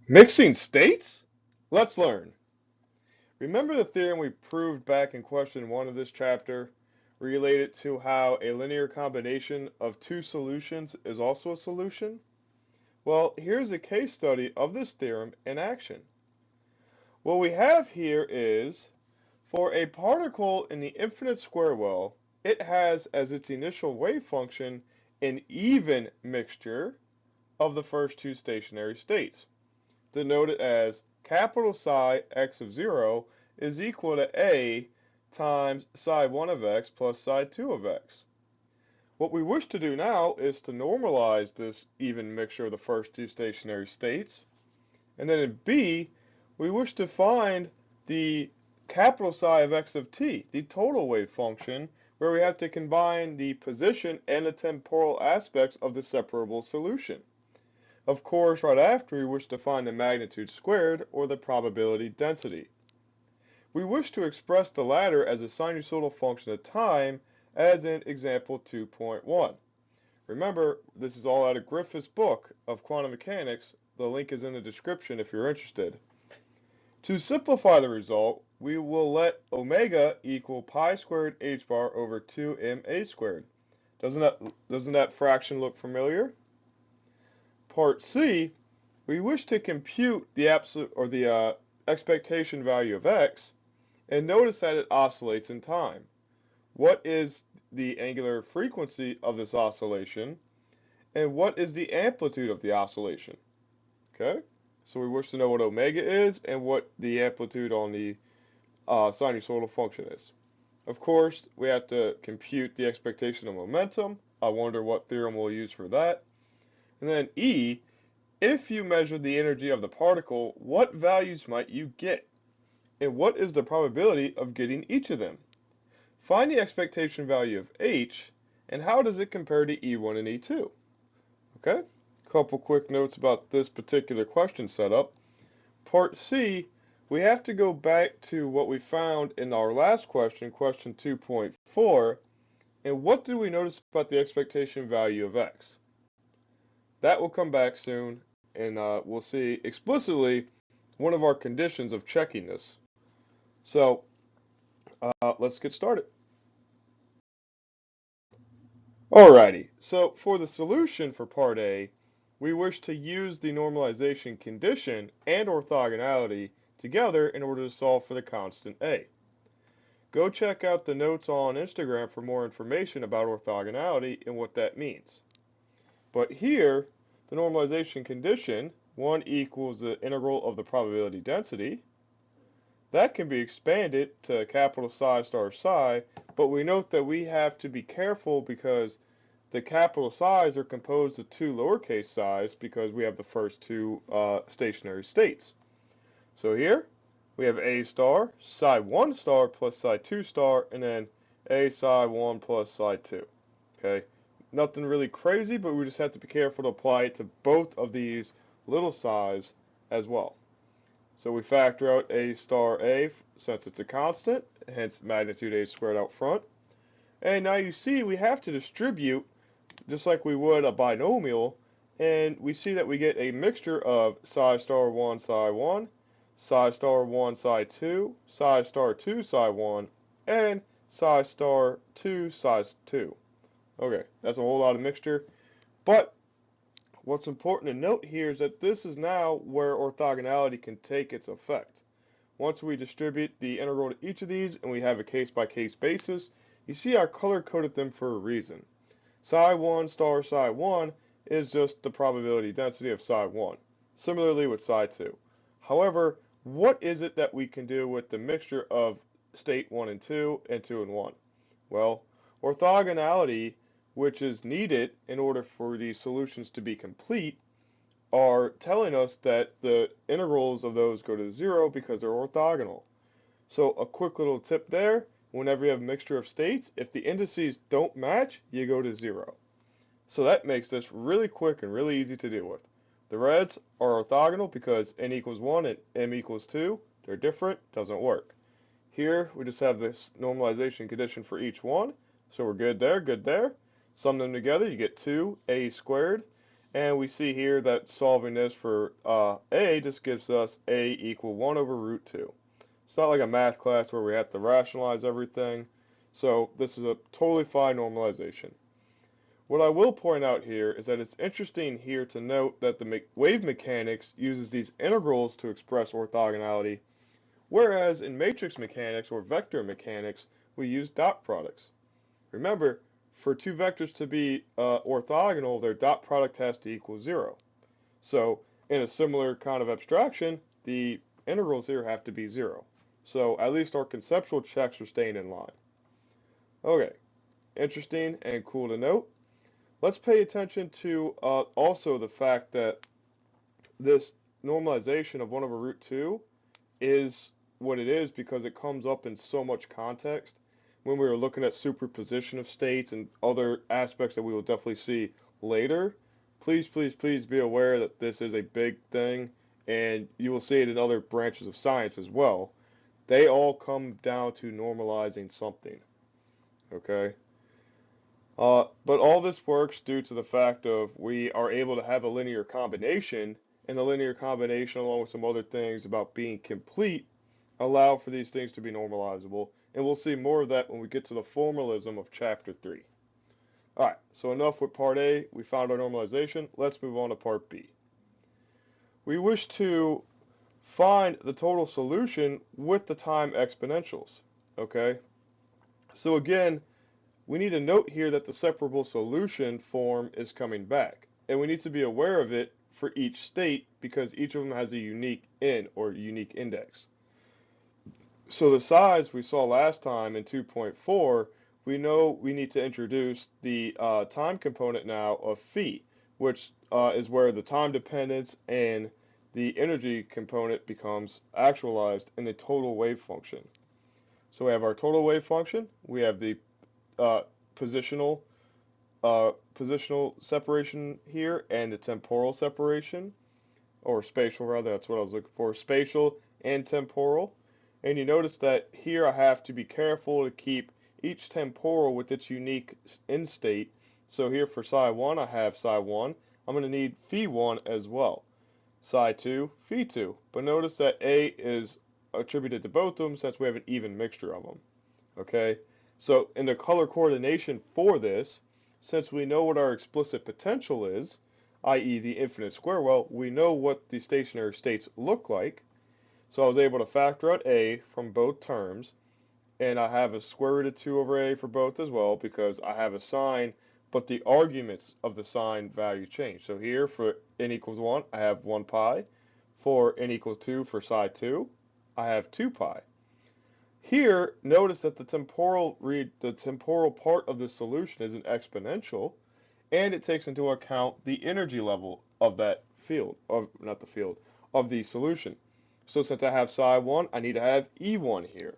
Mixing states? Let's learn. Remember the theorem we proved back in question 1 of this chapter related to how a linear combination of two solutions is also a solution? Well, here's a case study of this theorem in action. What we have here is, for a particle in the infinite square well, it has as its initial wave function an even mixture of the first two stationary states, denoted as capital Psi x of 0 is equal to A times psi1 of x plus psi2 of x. What we wish to do now is to normalize this even mixture of the first two stationary states. And then in B, we wish to find the capital Psi of x of t, the total wave function, where we have to combine the position and the temporal aspects of the separable solution. Of course, right after, we wish to find the magnitude squared, or the probability density. We wish to express the latter as a sinusoidal function of time, as in example 2.1. Remember, this is all out of Griffith's book of quantum mechanics. The link is in the description if you're interested. To simplify the result, we will let omega equal pi squared h bar over 2ma squared. Doesn't that fraction look familiar? Part C, we wish to compute the absolute or the expectation value of x, and notice that it oscillates in time. What is the angular frequency of this oscillation, and what is the amplitude of the oscillation? Okay, so we wish to know what omega is and what the amplitude on the sinusoidal function is. Of course, we have to compute the expectation of momentum. I wonder what theorem we'll use for that. And then E, if you measure the energy of the particle, what values might you get? And what is the probability of getting each of them? Find the expectation value of H, and how does it compare to E1 and E2? Okay, couple quick notes about this particular question setup. Part C, we have to go back to what we found in our last question, question 2.4, and what did we notice about the expectation value of X? That will come back soon, and we'll see explicitly one of our conditions of checking this. So let's get started. Alrighty, so for the solution for part A, we wish to use the normalization condition and orthogonality together in order to solve for the constant A. Go check out the notes on Instagram for more information about orthogonality and what that means. But here, the normalization condition, 1 equals the integral of the probability density, that can be expanded to capital Psi star psi, but we note that we have to be careful because the capital Psi's are composed of two lowercase psi's because we have the first two stationary states. So here we have A star, psi1 star plus psi2 star, and then A psi1 plus psi2. Okay, nothing really crazy, but we just have to be careful to apply it to both of these little psi's as well. So we factor out A star A since it's a constant, hence magnitude A squared out front. And now you see we have to distribute just like we would a binomial, and we see that we get a mixture of psi star 1 psi 1, psi star 1 psi 2, psi star 2 psi 1, and psi star 2 psi 2. Okay, that's a whole lot of mixture, but what's important to note here is that this is now where orthogonality can take its effect. Once we distribute the integral to each of these and we have a case-by-case basis, you see I color-coded them for a reason. Psi1 star psi1 is just the probability density of psi1. Similarly with psi2. However, what is it that we can do with the mixture of state 1 and 2 and 2 and 1? Well, orthogonality, which is needed in order for these solutions to be complete, are telling us that the integrals of those go to 0 because they're orthogonal. So a quick little tip there, whenever you have a mixture of states, if the indices don't match, you go to 0. So that makes this really quick and really easy to deal with. The reds are orthogonal because n equals 1 and m equals 2. They're different, doesn't work. Here we just have this normalization condition for each one, so we're good there, good there. Sum them together, you get 2a squared, And we see here that solving this for a just gives us a equal 1 over root 2. It's not like a math class where we have to rationalize everything. So this is a totally fine normalization. What I will point out here is that it's interesting here to note that the wave mechanics uses these integrals to express orthogonality, whereas in matrix mechanics or vector mechanics, we use dot products. Remember, for two vectors to be orthogonal, their dot product has to equal 0. So in a similar kind of abstraction, the integrals here have to be 0. So at least our conceptual checks are staying in line. Okay, interesting and cool to note. Let's pay attention to also the fact that this normalization of 1 over root 2 is what it is because it comes up in so much context when we were looking at superposition of states and other aspects that we will definitely see later. Please, please, please be aware that this is a big thing, and you will see it in other branches of science as well. They all come down to normalizing something, okay? But all this works due to the fact of we are able to have a linear combination, and the linear combination, along with some other things about being complete, allow for these things to be normalizable, and we'll see more of that when we get to the formalism of chapter 3. Alright, so enough with part A. We found our normalization. Let's move on to part B. We wish to find the total solution with the time exponentials. Okay? So again, we need to note here that the separable solution form is coming back. And we need to be aware of it for each state because each of them has a unique in or unique index. So the size we saw last time in 2.4, we know we need to introduce the time component now of phi, which is where the time dependence and the energy component becomes actualized in the total wave function. So we have our total wave function, we have the positional separation here and the temporal separation, or spatial rather, that's what I was looking for, spatial and temporal. And you notice that here I have to be careful to keep each temporal with its unique end state. So here for psi1 I have psi1. I'm going to need phi1 as well. Psi2, phi2. But notice that A is attributed to both of them since we have an even mixture of them. Okay? So in the color coordination for this, since we know what our explicit potential is, i.e. the infinite square well, we know what the stationary states look like. So I was able to factor out A from both terms, and I have a square root of 2 over A for both as well because I have a sign, but the arguments of the sign value change. So here for n equals 1, I have 1 pi. For n equals 2 for psi 2, I have 2 pi. Here, notice that the temporal part of the solution is an exponential, and it takes into account the energy level of that field, of the solution. So since I have psi1, I need to have E1 here.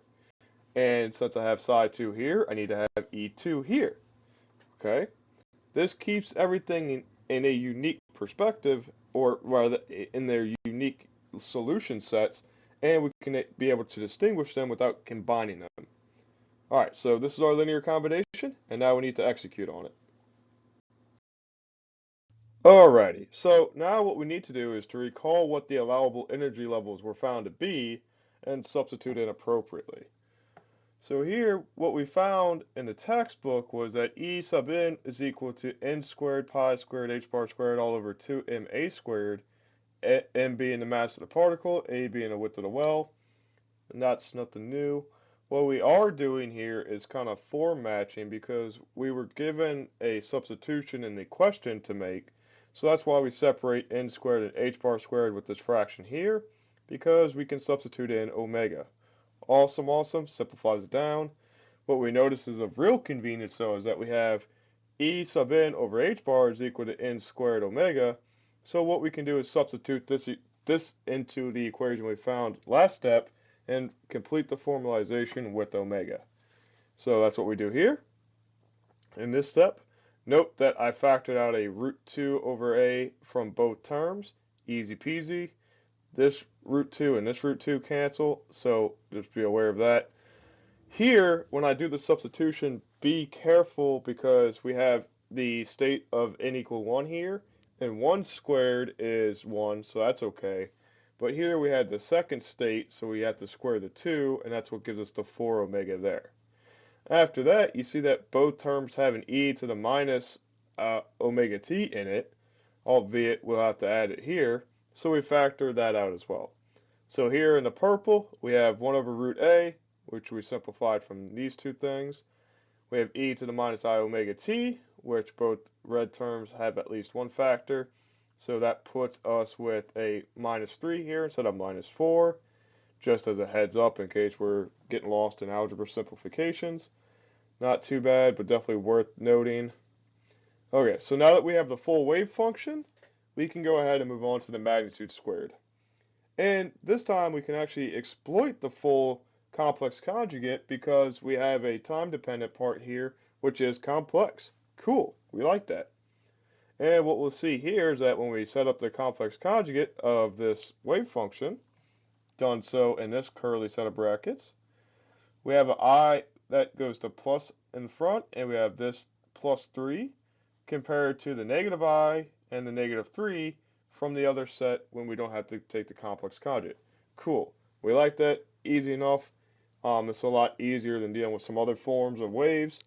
And since I have psi2 here, I need to have E2 here. Okay? This keeps everything in a unique perspective, or rather in their unique solution sets, and we can be able to distinguish them without combining them. Alright, so this is our linear combination, and now we need to execute on it. Alrighty, so now what we need to do is to recall what the allowable energy levels were found to be and substitute in appropriately. So here, what we found in the textbook was that E sub n is equal to n squared pi squared h bar squared all over 2ma squared, m being the mass of the particle, a being the width of the well, and that's nothing new. What we are doing here is kind of form matching because we were given a substitution in the question to make. So that's why we separate n squared and h bar squared with this fraction here, because we can substitute in omega. Awesome, awesome, simplifies it down. What we notice is of real convenience though is that we have E sub n over h bar is equal to n squared omega. So what we can do is substitute this into the equation we found last step and complete the formalization with omega. So that's what we do here. In this step, note that I factored out a root 2 over a from both terms. Easy peasy. This root 2 and this root 2 cancel, so just be aware of that. Here, when I do the substitution, be careful because we have the state of n equal 1 here, and 1 squared is 1, so that's okay. But here we had the second state, so we have to square the 2, and that's what gives us the 4 omega there. After that, you see that both terms have an e to the minus omega t in it, albeit we'll have to add it here, so we factor that out as well. So here in the purple, we have 1 over root a, which we simplified from these two things. We have e to the minus I omega t, which both red terms have at least one factor. So that puts us with a minus 3 here instead of minus 4, just as a heads up in case we're getting lost in algebra simplifications. Not too bad, but definitely worth noting. Okay, so now that we have the full wave function, we can go ahead and move on to the magnitude squared. And this time we can actually exploit the full complex conjugate because we have a time-dependent part here, which is complex. Cool, we like that. And what we'll see here is that when we set up the complex conjugate of this wave function, done so in this curly set of brackets, we have an I that goes to plus in front, and we have this plus 3 compared to the negative I and the negative 3 from the other set when we don't have to take the complex conjugate. Cool. We like that. Easy enough. It's a lot easier than dealing with some other forms of waves.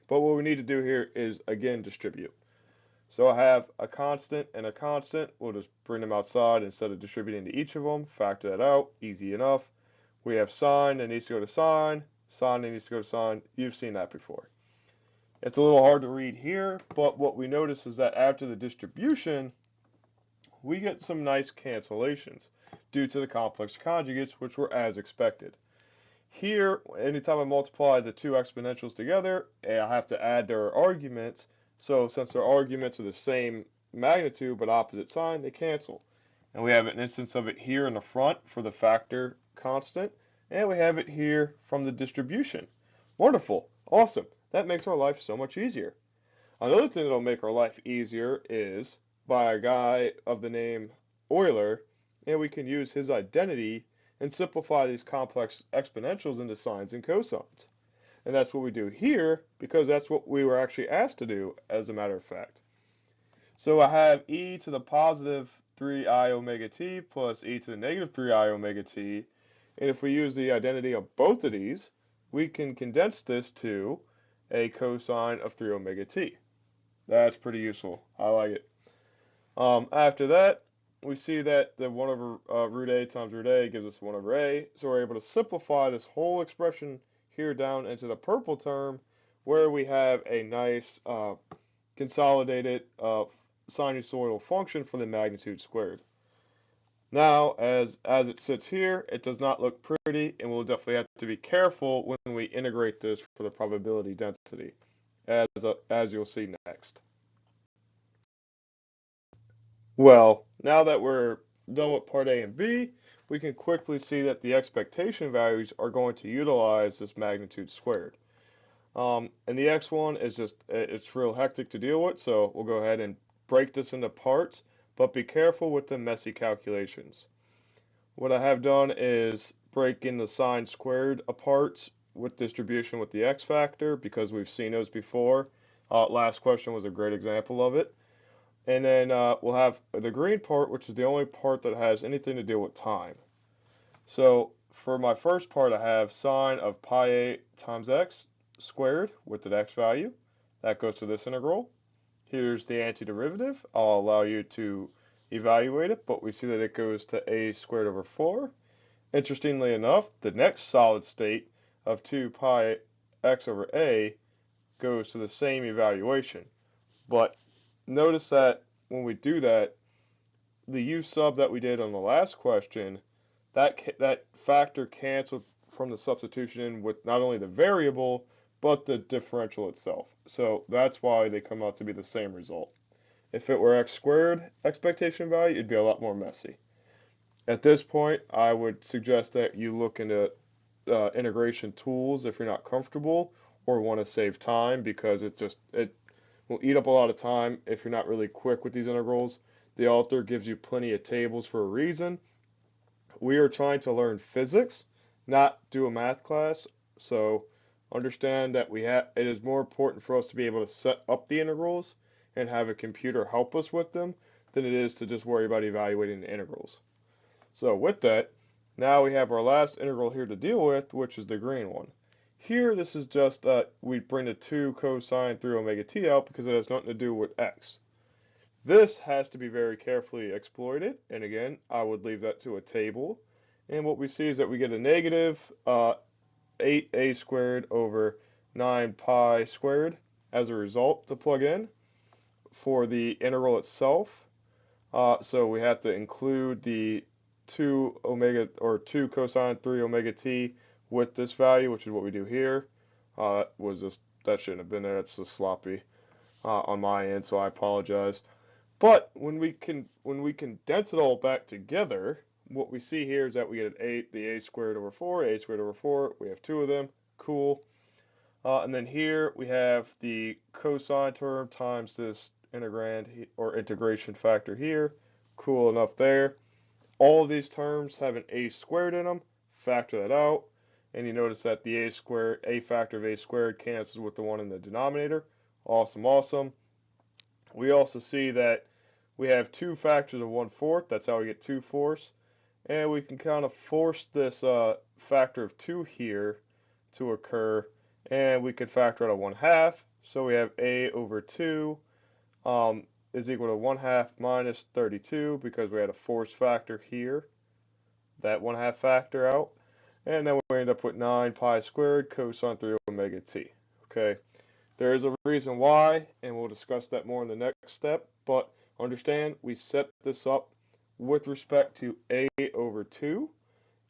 But what we need to do here is, again, distribute. So I have a constant and a constant. We'll just bring them outside instead of distributing to each of them. Factor that out. Easy enough. We have sine that needs to go to sine. Sine that needs to go to sine. You've seen that before. It's a little hard to read here, but what we notice is that after the distribution, we get some nice cancellations due to the complex conjugates, which were as expected. Here, anytime I multiply the two exponentials together, I have to add their arguments. So since their arguments are the same magnitude but opposite sign, they cancel. And we have an instance of it here in the front for the factor constant, and we have it here from the distribution. Wonderful. Awesome. That makes our life so much easier. Another thing that'll make our life easier is by a guy of the name Euler, and we can use his identity and simplify these complex exponentials into sines and cosines. And that's what we do here because that's what we were actually asked to do, as a matter of fact. So I have e to the positive 3i omega t plus e to the negative 3i omega t, and if we use the identity of both of these, we can condense this to a cosine of 3 omega t. That's pretty useful. I like it. After that, we see that the 1 over root a times root a gives us 1 over a. So we're able to simplify this whole expression here down into the purple term, where we have a nice consolidated sinusoidal function for the magnitude squared. Now, as it sits here, it does not look pretty, and we'll definitely have to be careful when we integrate this for the probability density, as you'll see next. Well, now that we're done with part A and B, we can quickly see that the expectation values are going to utilize this magnitude squared. And the X one is just, it's real hectic to deal with, so we'll go ahead and break this into parts, but be careful with the messy calculations. What I have done is break in the sine squared apart with distribution with the X factor because we've seen those before. Last question was a great example of it. And then we'll have the green part, which is the only part that has anything to do with time. So for my first part, I have sine of pi a times x squared with the x value. That goes to this integral. Here's the antiderivative. I'll allow you to evaluate it, but we see that it goes to a squared over 4. Interestingly enough, the next solid state of 2 pi x over a goes to the same evaluation. But notice that when we do that, the u sub that we did on the last question, that factor canceled from the substitution in with not only the variable, but the differential itself. So that's why they come out to be the same result. If it were x squared expectation value, it'd be a lot more messy. At this point, I would suggest that you look into integration tools if you're not comfortable or want to save time, because it will eat up a lot of time if you're not really quick with these integrals. The author gives you plenty of tables for a reason. We are trying to learn physics, not do a math class, so understand that it is more important for us to be able to set up the integrals and have a computer help us with them than it is to just worry about evaluating the integrals. So with that, now we have our last integral here to deal with, which is the green one. Here, this is just, we bring the 2 cosine 3 omega t out because it has nothing to do with x. This has to be very carefully exploited, and again, I would leave that to a table. And what we see is that we get a negative 8a squared over 9 pi squared as a result to plug in for the integral itself. So we have to include the 2 cosine 3 omega t with this value, which is what we do here. That shouldn't have been there. It's just sloppy on my end, so I apologize. But when we condense it all back together, what we see here is that we get the a squared over 4, a squared over 4. We have 2 of them. Cool. And then here we have the cosine term times this integrand or integration factor here. Cool enough there. All of these terms have an a squared in them. Factor that out. And you notice that the a factor of a squared cancels with the one in the denominator. Awesome, awesome. We also see that we have 2 factors of 1/4. That's how we get 2/4. And we can kind of force this factor of 2 here to occur. And we could factor out a 1/2. So we have a over 2 is equal to 1/2 minus 32 because we had a force factor here. That 1/2 factor out. And then we end up with 9 pi squared cosine 3 omega t. Okay, there is a reason why, and we'll discuss that more in the next step, but understand we set this up with respect to a over 2,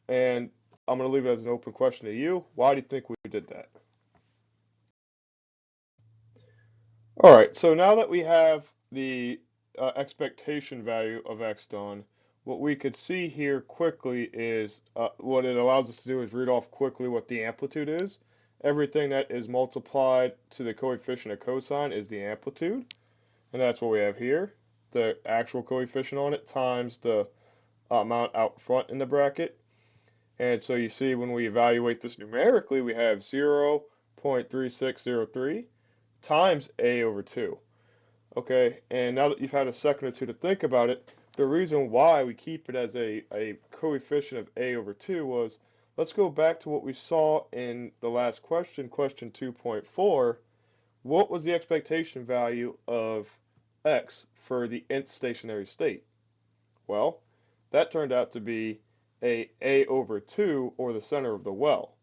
and I'm going to leave it as an open question to you. Why do you think we did that? All right, so now that we have the expectation value of x done, what we could see here quickly is what it allows us to do is read off quickly what the amplitude is. Everything that is multiplied to the coefficient of cosine is the amplitude, and that's what we have here. The actual coefficient on it times the amount out front in the bracket. And so you see when we evaluate this numerically, we have 0.3603 times a over 2. Okay, and now that you've had a second or two to think about it, the reason why we keep it as a coefficient of a over 2 was, let's go back to what we saw in the last question, question 2.4. What was the expectation value of x for the nth stationary state? Well, that turned out to be a over 2, or the center of the well.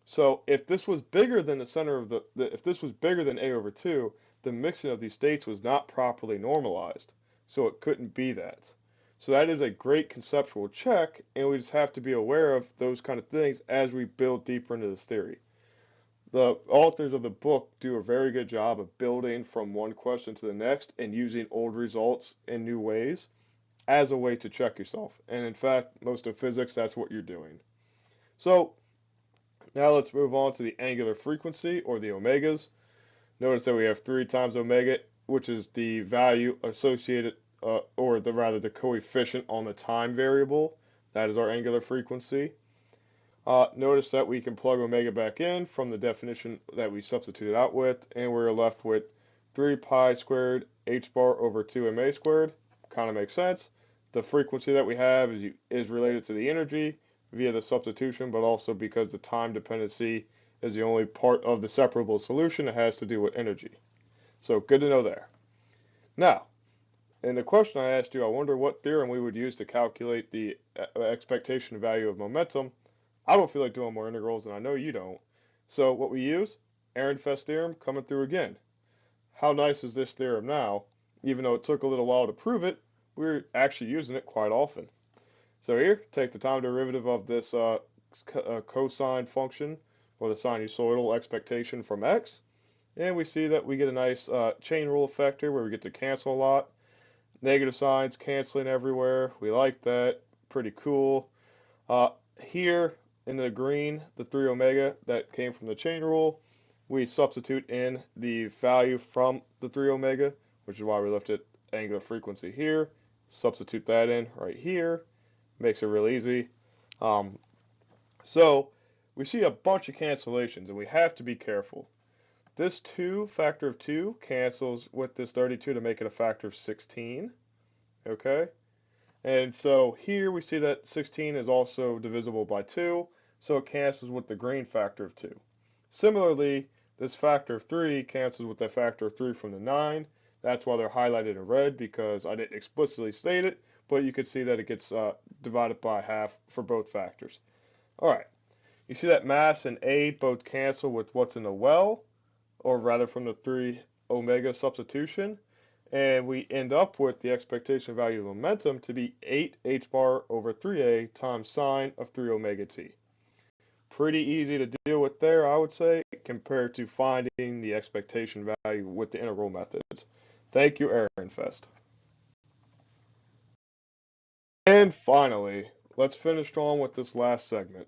So if this was bigger than the center of if this was bigger than a over 2, the mixing of these states was not properly normalized, so it couldn't be that. So that is a great conceptual check, and we just have to be aware of those kind of things as we build deeper into this theory. The authors of the book do a very good job of building from one question to the next and using old results in new ways as a way to check yourself. And in fact, most of physics, that's what you're doing. So now let's move on to the angular frequency, or the omegas. Notice that we have 3 times omega, which is the value associated, the coefficient on the time variable. That is our angular frequency. Notice that we can plug omega back in from the definition that we substituted out with, and we're left with 3 pi squared h bar over 2 ma squared. Kind of makes sense. The frequency that we have is related to the energy via the substitution, but also because the time dependency is the only part of the separable solution that has to do with energy. So good to know there. Now, in the question I asked you, I wonder what theorem we would use to calculate the expectation value of momentum. I don't feel like doing more integrals, and I know you don't. So what we use, Ehrenfest theorem coming through again. How nice is this theorem now? Even though it took a little while to prove it, we're actually using it quite often. So here, take the time derivative of this cosine function, or the sinusoidal expectation from x, and we see that we get a nice chain rule effect here where we get to cancel a lot. Negative signs canceling everywhere. We like that. Pretty cool. Here in the green, the 3 omega that came from the chain rule, we substitute in the value from the 3 omega, which is why we left it angular frequency here. Substitute that in right here. Makes it real easy. So we see a bunch of cancellations, and we have to be careful. This 2, factor of 2, cancels with this 32 to make it a factor of 16. okay? And so here we see that 16 is also divisible by 2, so it cancels with the green factor of 2. Similarly, this factor of 3 cancels with the factor of 3 from the 9. That's why they're highlighted in red, because I didn't explicitly state it, but you can see that it gets divided by half for both factors. All right, you see that mass and A both cancel with what's in the well, or rather from the 3 omega substitution, and we end up with the expectation value of momentum to be 8 h bar over 3a times sine of 3 omega t. Pretty easy to deal with there, I would say, compared to finding the expectation value with the integral methods. Thank you, Ehrenfest. And finally, let's finish strong with this last segment.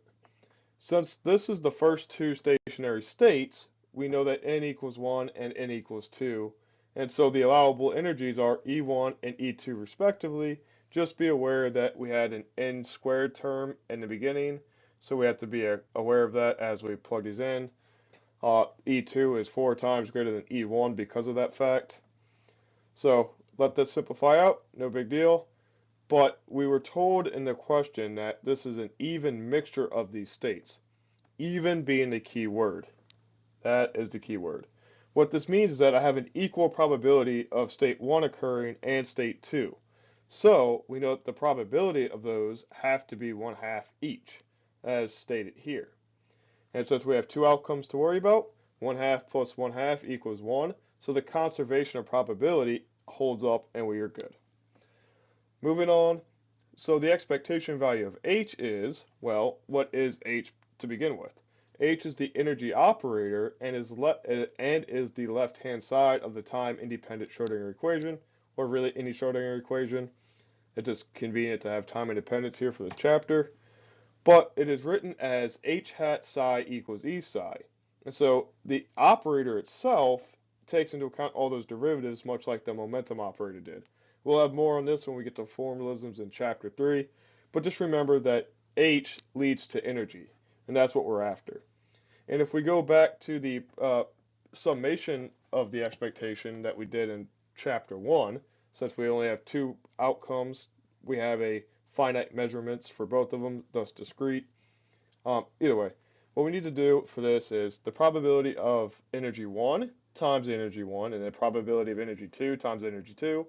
Since this is the first two stationary states, we know that n equals 1 and n equals 2, and so the allowable energies are E1 and E2 respectively. Just be aware that we had an n squared term in the beginning, so we have to be aware of that as we plug these in. E2 is 4 times greater than E1 because of that fact. So let that simplify out, no big deal. But we were told in the question that this is an even mixture of these states. Even being the key word. That is the key word. What this means is that I have an equal probability of state 1 occurring and state 2. So we know that the probability of those have to be 1/2 each, as stated here. And since we have two outcomes to worry about, 1/2 plus 1/2 equals 1. So the conservation of probability holds up and we are good. Moving on, so the expectation value of H is, well, what is H to begin with? H is the energy operator and is the left-hand side of the time-independent Schrodinger equation, or really any Schrodinger equation. It's just convenient to have time independence here for this chapter. But it is written as H hat psi equals E psi. And so the operator itself takes into account all those derivatives, much like the momentum operator did. We'll have more on this when we get to formalisms in chapter 3, but just remember that H leads to energy, and that's what we're after. And if we go back to the summation of the expectation that we did in chapter 1, since we only have two outcomes, we have a finite measurements for both of them, thus discrete. Either way, what we need to do for this is the probability of energy 1 times energy 1, and the probability of energy 2 times energy 2.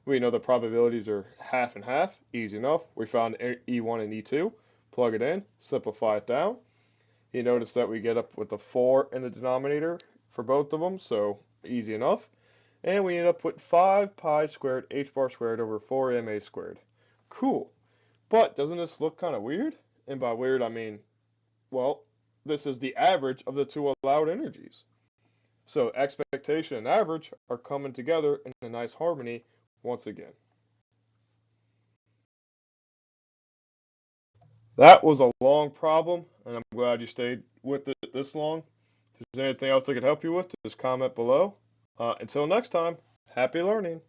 We know the probabilities are half and half, easy enough. We found E1 and E2, plug it in, simplify it down. You notice that we get up with a 4 in the denominator for both of them, so easy enough. And we end up with 5 pi squared h bar squared over 4ma squared. Cool. But doesn't this look kind of weird? And by weird, I mean, well, this is the average of the two allowed energies. So expectation and average are coming together in a nice harmony once again. That was a long problem, and I'm glad you stayed with it this long. If there's anything else I could help you with, just comment below. Until next time, happy learning.